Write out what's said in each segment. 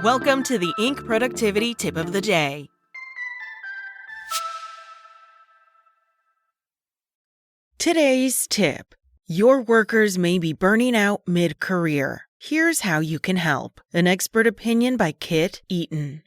Welcome to the Inc. Productivity Tip of the Day. Today's tip: your workers may be burning out mid-career. Here's how you can help. An expert opinion by Kit Eaton.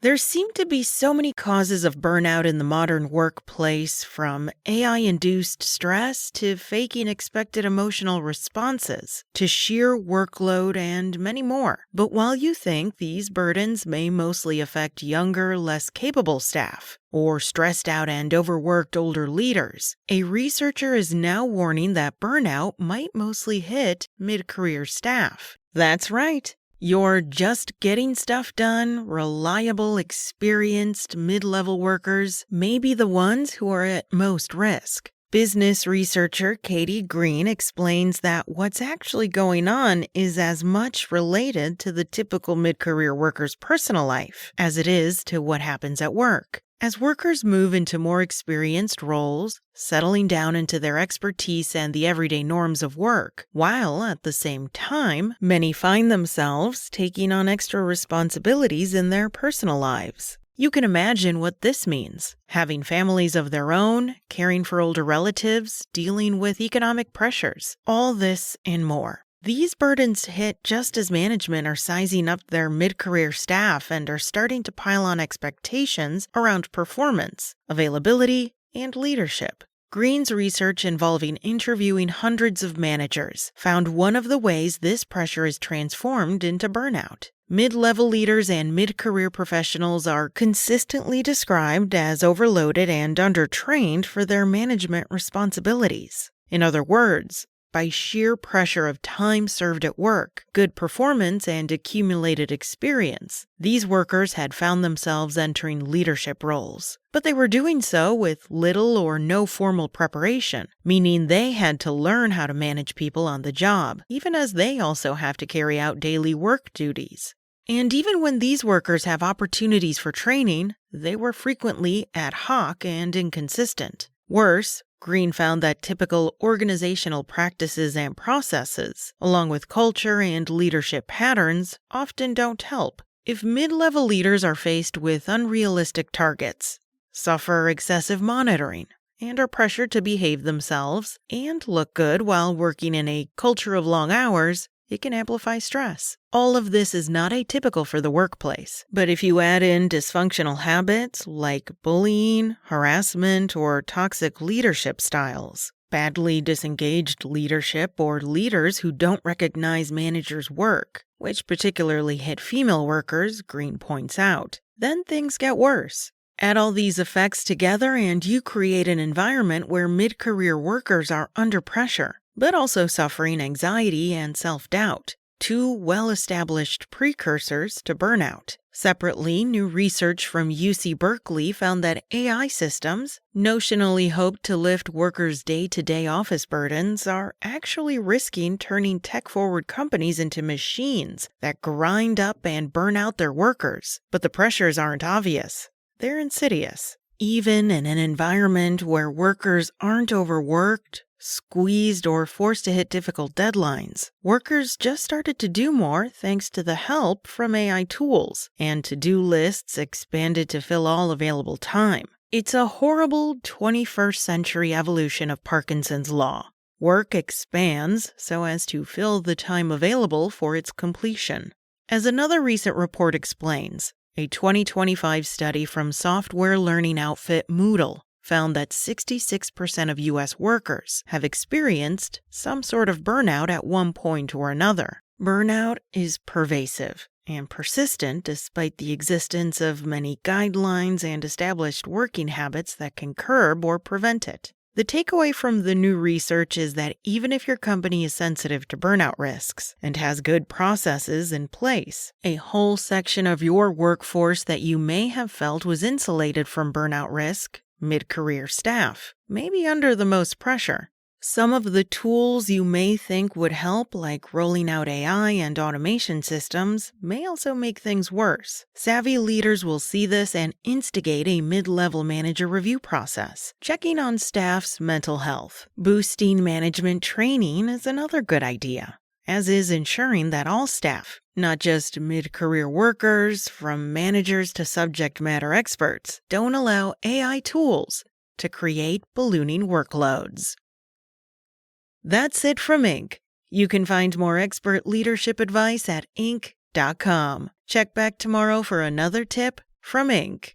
There seem to be so many causes of burnout in the modern workplace, from AI-induced stress to faking expected emotional responses, to sheer workload and many more. But while you think these burdens may mostly affect younger, less capable staff, or stressed out and overworked older leaders, a researcher is now warning that burnout might mostly hit mid-career staff. That's right. Your just getting stuff done, reliable, experienced mid-level workers may be the ones who are at most risk. Business researcher Katie Green explains that what's actually going on is as much related to the typical mid-career worker's personal life as it is to what happens at work. As workers move into more experienced roles, settling down into their expertise and the everyday norms of work, while at the same time, many find themselves taking on extra responsibilities in their personal lives. You can imagine what this means: having families of their own, caring for older relatives, dealing with economic pressures, all this and more. These burdens hit just as management are sizing up their mid-career staff and are starting to pile on expectations around performance, availability, and leadership. Green's research involving interviewing hundreds of managers found one of the ways this pressure is transformed into burnout. Mid-level leaders and mid-career professionals are consistently described as overloaded and undertrained for their management responsibilities. In other words, by sheer pressure of time served at work, good performance, and accumulated experience, these workers had found themselves entering leadership roles. But they were doing so with little or no formal preparation, meaning they had to learn how to manage people on the job, even as they also have to carry out daily work duties. And even when these workers have opportunities for training, they were frequently ad hoc and inconsistent. Worse, Green found that typical organizational practices and processes, along with culture and leadership patterns, often don't help. If mid-level leaders are faced with unrealistic targets, suffer excessive monitoring, and are pressured to behave themselves and look good while working in a culture of long hours, it can amplify stress. All of this is not atypical for the workplace, but if you add in dysfunctional habits like bullying, harassment, or toxic leadership styles, badly disengaged leadership, or leaders who don't recognize managers' work, which particularly hit female workers, Green points out, then things get worse. Add all these effects together and you create an environment where mid-career workers are under pressure, but also suffering anxiety and self-doubt, two well-established precursors to burnout. Separately, new research from UC Berkeley found that AI systems, notionally hoped to lift workers' day-to-day office burdens, are actually risking turning tech-forward companies into machines that grind up and burn out their workers. But the pressures aren't obvious. They're insidious. Even in an environment where workers aren't overworked, squeezed, or forced to hit difficult deadlines, workers just started to do more thanks to the help from AI tools, and to-do lists expanded to fill all available time. It's a horrible 21st century evolution of Parkinson's law. Work expands so as to fill the time available for its completion. As another recent report explains, a 2025 study from software learning outfit Moodle found that 66% of U.S. workers have experienced some sort of burnout at one point or another. Burnout is pervasive and persistent despite the existence of many guidelines and established working habits that can curb or prevent it. The takeaway from the new research is that even if your company is sensitive to burnout risks and has good processes in place, a whole section of your workforce that you may have felt was insulated from burnout risk, mid-career staff, may be under the most pressure. Some of the tools you may think would help, like rolling out AI and automation systems, may also make things worse. Savvy leaders will see this and instigate a mid-level manager review process, checking on staff's mental health. Boosting management training is another good idea. as is ensuring that all staff, not just mid-career workers, from managers to subject matter experts, don't allow AI tools to create ballooning workloads. That's it from Inc. You can find more expert leadership advice at Inc.com. Check back tomorrow for another tip from Inc.